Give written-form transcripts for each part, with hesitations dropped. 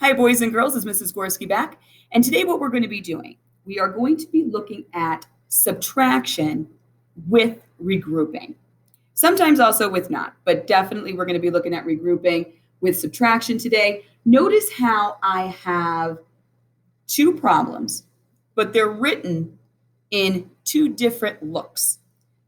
Hi, boys and girls, it's Mrs. Gorski back. And today what we're going to be doing, we are going to be looking at subtraction with regrouping. Sometimes also with not, but definitely we're going to be looking at regrouping with subtraction today. Notice how I have two problems, but they're written in two different looks.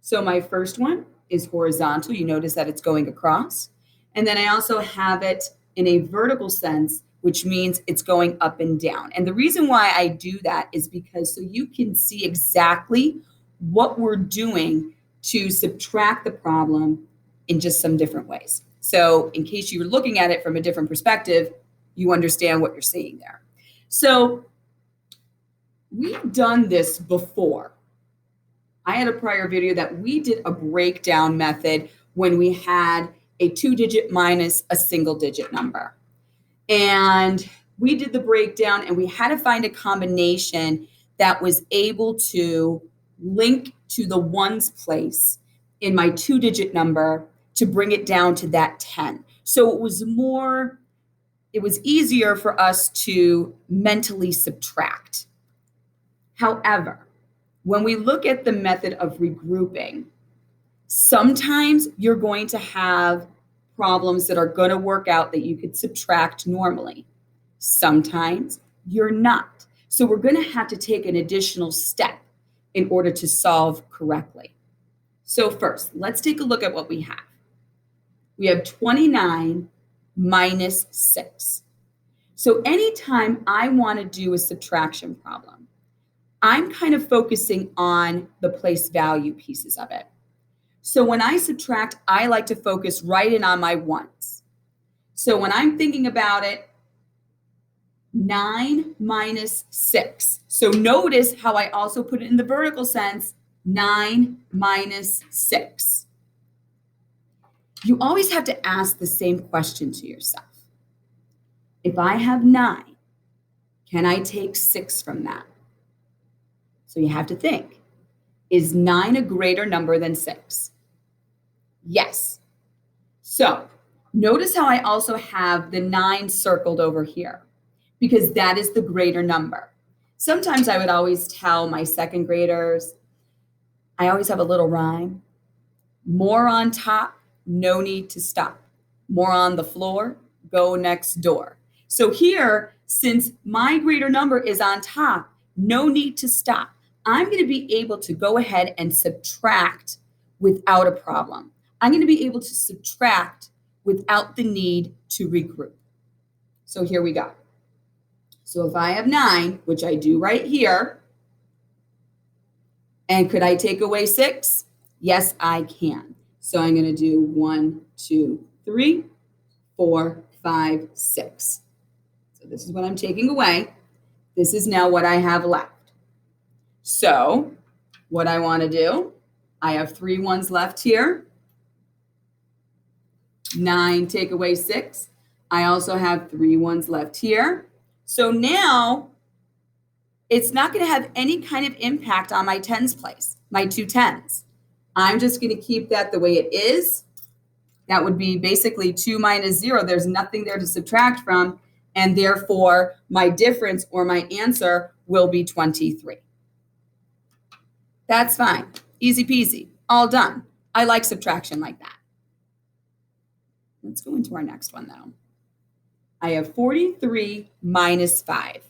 So my first one is horizontal. You notice that it's going across. And then I also have it in a vertical sense, which means it's going up and down. And the reason why I do that is because so you can see exactly what we're doing to subtract the problem in just some different ways. So in case you were looking at it from a different perspective, you understand what you're seeing there. So we've done this before. I had a prior video that we did a breakdown method when we had a 2-digit minus a single-digit number. And we did the breakdown and we had to find a combination that was able to link to the ones place in my 2-digit number to bring it down to that 10. So it was easier for us to mentally subtract. However, when we look at the method of regrouping, sometimes you're going to have problems that are going to work out that you could subtract normally. Sometimes you're not. So we're going to have to take an additional step in order to solve correctly. So first, let's take a look at what we have. We have 29 minus 6. So anytime I want to do a subtraction problem, I'm kind of focusing on the place value pieces of it. So when I subtract, I like to focus right in on my ones. So when I'm thinking about it, 9 minus 6. So notice how I also put it in the vertical sense, 9 minus 6. You always have to ask the same question to yourself. If I have 9, can I take 6 from that? So you have to think, is 9 a greater number than 6? Yes. So notice how I also have the 9 circled over here because that is the greater number. Sometimes I would always tell my second graders, I always have a little rhyme. More on top, no need to stop. More on the floor, go next door. So here, since my greater number is on top, no need to stop. I'm going to be able to go ahead and subtract without a problem. I'm going to be able to subtract without the need to regroup. So here we go. So if I have 9, which I do right here, and could I take away 6? Yes, I can. So I'm going to do 1, 2, 3, 4, 5, 6. So this is what I'm taking away. This is now what I have left. So what I want to do, I have 3 ones left here. 9 take away 6. I also have 3 ones left here. So now it's not going to have any kind of impact on my tens place, my 2 10s. I'm just going to keep that the way it is. That would be basically 2 minus 0. There's nothing there to subtract from, and therefore my difference or my answer will be 23. That's fine. Easy peasy. All done. I like subtraction like that. Let's go into our next one, though. I have 43 minus 5.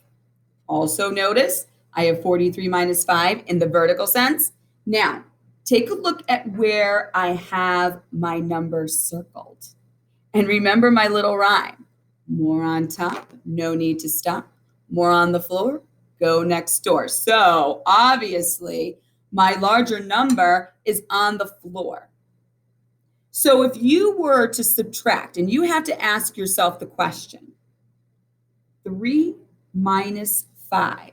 Also notice I have 43 minus 5 in the vertical sense. Now, take a look at where I have my numbers circled. And remember my little rhyme. More on top, no need to stop. More on the floor, go next door. So obviously, my larger number is on the floor. So if you were to subtract, and you have to ask yourself the question, 3 minus 5.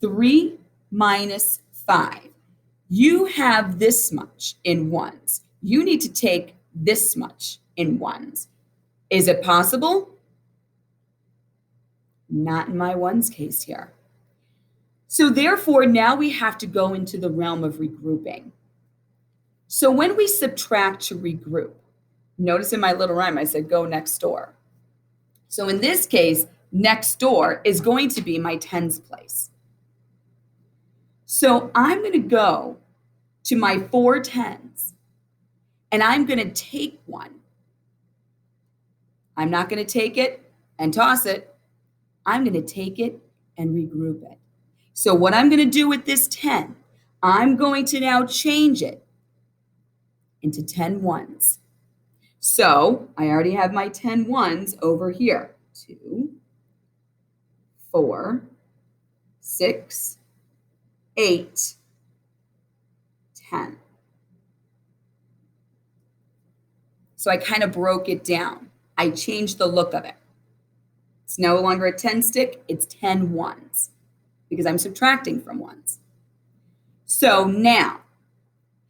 3 minus 5. You have this much in ones. You need to take this much in ones. Is it possible? Not in my ones case here. So therefore, now we have to go into the realm of regrouping. So when we subtract to regroup, notice in my little rhyme, I said, go next door. So in this case, next door is going to be my tens place. So I'm going to go to my 4 tens, and I'm going to take one. I'm not going to take it and toss it. I'm going to take it and regroup it. So what I'm going to do with this 10, I'm going to now change it into 10 ones. So I already have my 10 ones over here. 2, 4, 6, 8, 10. So I kind of broke it down. I changed the look of it. It's no longer a 10 stick, it's 10 ones because I'm subtracting from ones. So now,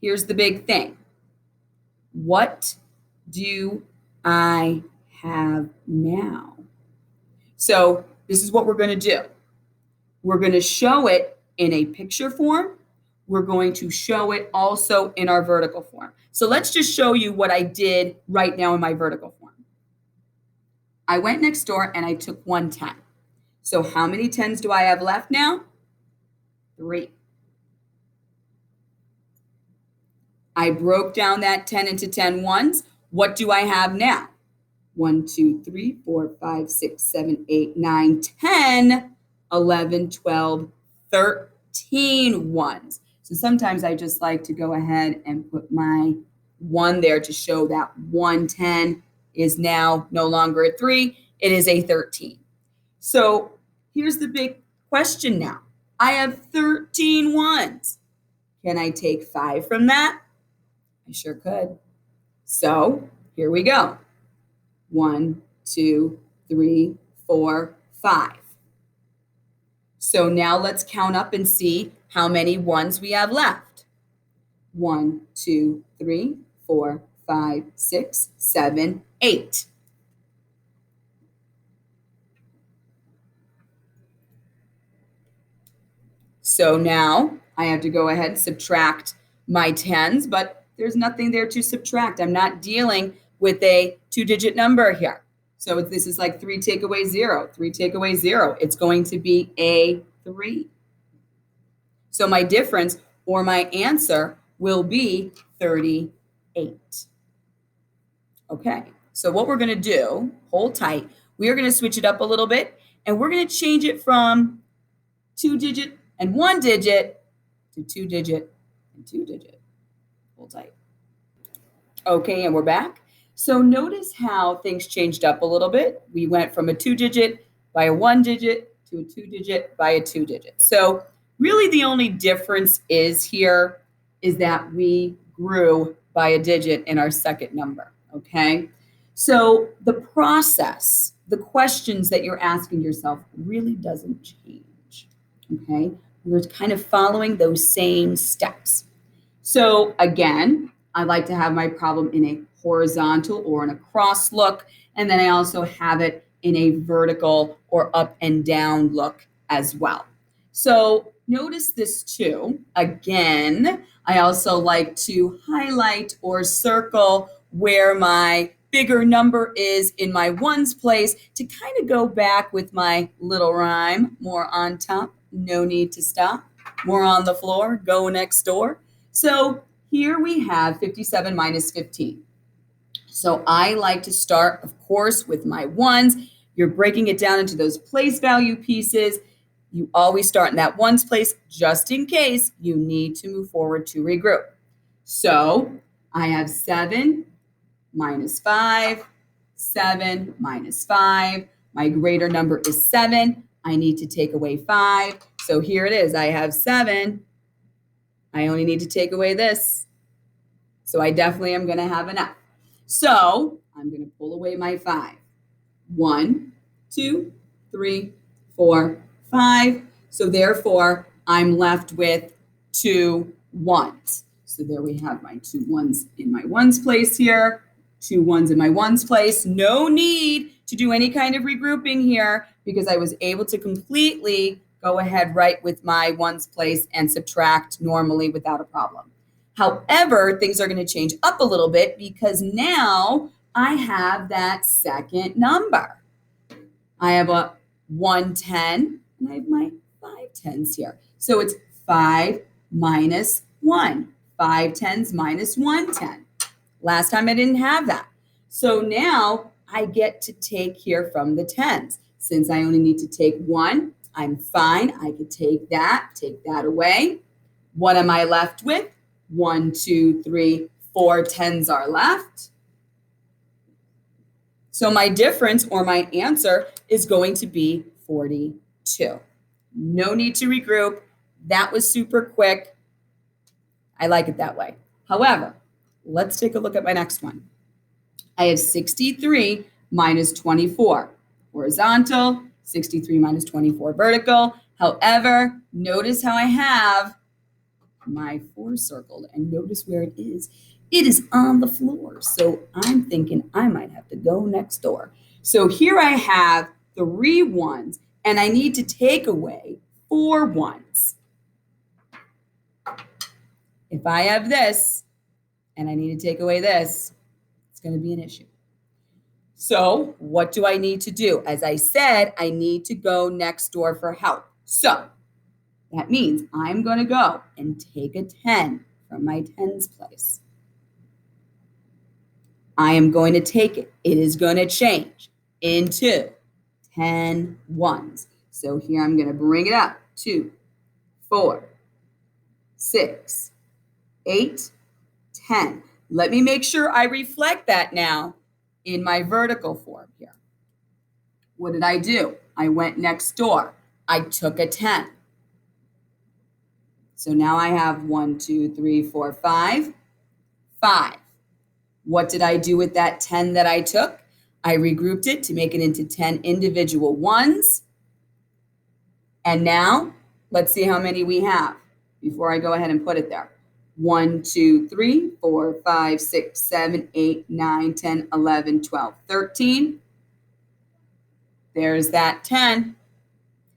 here's the big thing. What do I have now? So this is what we're going to do. We're going to show it in a picture form. We're going to show it also in our vertical form. So let's just show you what I did right now in my vertical form. I went next door and I took 1 10. So how many 10s do I have left now? 3. I broke down that 10 into 10 ones. What do I have now? 1, 2, 3, 4, 5, 6, 7, 8, 9, 10, 11, 12, 13 ones. So sometimes I just like to go ahead and put my 1 there to show that 110 is now no longer a 3, it is a 13. So here's the big question now. I have 13 ones. Can I take 5 from that? I sure could. So here we go. 1, 2, 3, 4, 5. So now let's count up and see how many ones we have left. 1, 2, 3, 4, 5, 6, 7, 8. So now I have to go ahead and subtract my 10s, but there's nothing there to subtract. I'm not dealing with a 2-digit number here. So this is like 3 take away 0, 3 take away 0. It's going to be a 3. So my difference or my answer will be 38. Okay, so what we're going to do, hold tight, we are going to switch it up a little bit, and we're going to change it from 2-digit and 1-digit to 2-digit and 2-digit. Hold tight. Okay, and we're back. So notice how things changed up a little bit. We went from a 2-digit by a 1-digit to a 2-digit by a 2-digit. So really the only difference is that we grew by a digit in our second number, okay? So the process, the questions that you're asking yourself really doesn't change, okay? We're kind of following those same steps. So again, I like to have my problem in a horizontal or in a cross look, and then I also have it in a vertical or up and down look as well. So notice this too. Again, I also like to highlight or circle where my bigger number is in my ones place to kind of go back with my little rhyme. More on top, no need to stop. More on the floor, go next door. So here we have 57 minus 15. So I like to start, of course, with my ones. You're breaking it down into those place value pieces. You always start in that ones place just in case you need to move forward to regroup. So I have 7 minus 5, 7 minus 5. My greater number is 7. I need to take away 5. So here it is. I have 7. I only need to take away this. So I definitely am going to have enough. So I'm going to pull away my 5. 1, 2, 3, 4, 5. So therefore, I'm left with 2 ones. So there we have my 2 ones in my ones place here, 2 ones in my ones place. No need to do any kind of regrouping here because I was able to completely go ahead right with my ones place and subtract normally without a problem. However, things are going to change up a little bit because now I have that second number. I have a 110, and I have my 5 tens here. So it's 5 minus 1. 5 tens minus 1 10. Last time I didn't have that. So now I get to take here from the tens. Since I only need to take 1, I'm fine. I could take that away. What am I left with? 1, 2, 3, 4 tens are left. So my difference or my answer is going to be 42. No need to regroup. That was super quick. I like it that way. However, let's take a look at my next one. I have 63 minus 24 horizontal, 63 minus 24 vertical. However, notice how I have my 4 circled, and notice where it is. It is on the floor. So I'm thinking I might have to go next door. So here I have 3 ones, and I need to take away 4 ones. If I have this, and I need to take away this, it's going to be an issue. So what do I need to do? As I said, I need to go next door for help. So that means I'm going to go and take a 10 from my tens place. I am going to take it. It is going to change into 10 ones. So here I'm going to bring it up. 2, 4, 6, 8, 10. Let me make sure I reflect that now in my vertical form here. What did I do? I went next door. I took a 10. So now I have 1, 2, 3, 4, 5. 5. What did I do with that 10 that I took? I regrouped it to make it into 10 individual ones. And now, let's see how many we have before I go ahead and put it there. 1, 2, 3, 4, 5, 6, 7, 8, 9, 10, 11, 12, 13. There's that 10.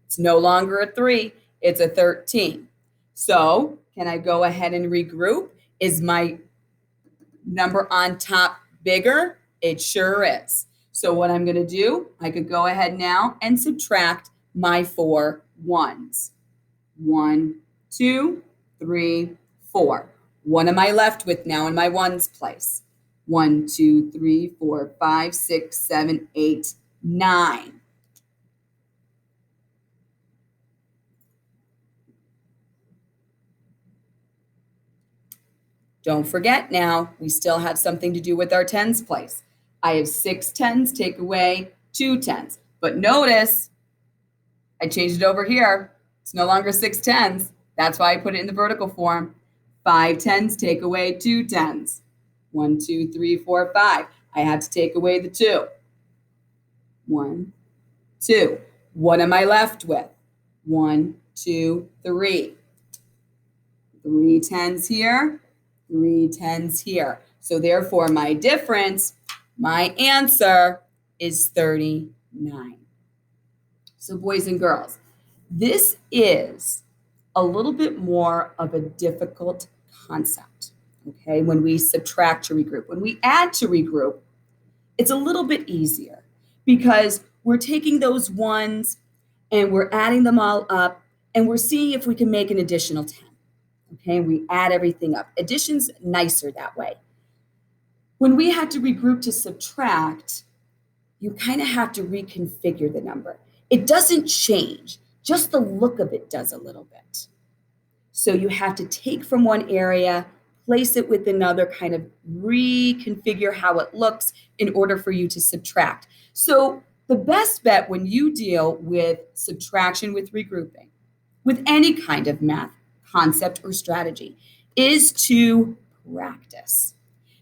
It's no longer a 3, it's a 13. So can I go ahead and regroup? Is my number on top bigger? It sure is. So what I'm going to do, I could go ahead now and subtract my 4 ones. 1, 2, 3, 4. What am I left with now in my ones place? 1, 2, 3, 4, 5, 6, 7, 8, 9. Don't forget now, we still have something to do with our tens place. I have 6 tens, take away 2 tens. But notice, I changed it over here. It's no longer 6 tens. That's why I put it in the vertical form. 5 tens, take away 2 tens. 1, 2, 3, 4, 5. I had to take away the 2. 1, 2. What am I left with? 1, 2, 3. 3 tens here. 3 tens here. So therefore, my difference, my answer is 39. So boys and girls, this is a little bit more of a difficult concept, okay? When we subtract to regroup. When we add to regroup, it's a little bit easier because we're taking those ones and we're adding them all up and we're seeing if we can make an additional 10. Okay, we add everything up. Addition's nicer that way. When we had to regroup to subtract, you kind of have to reconfigure the number. It doesn't change, just the look of it does a little bit. So you have to take from one area, place it with another, kind of reconfigure how it looks in order for you to subtract. So the best bet when you deal with subtraction with regrouping, with any kind of math concept or strategy, is to practice.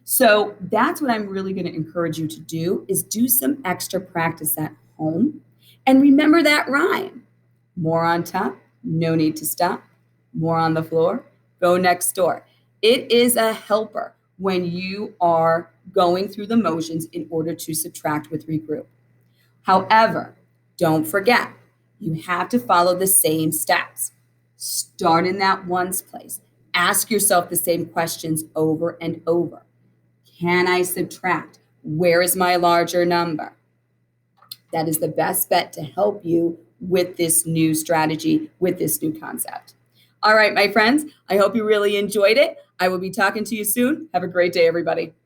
So that's what I'm really going to encourage you to do, is do some extra practice at home. And remember that rhyme. More on top, no need to stop. More on the floor, go next door. It is a helper when you are going through the motions in order to subtract with regroup. However, don't forget, you have to follow the same steps. Start in that ones place. Ask yourself the same questions over and over. Can I subtract? Where is my larger number? That is the best bet to help you with this new strategy, with this new concept. All right, my friends, I hope you really enjoyed it. I will be talking to you soon. Have a great day, everybody.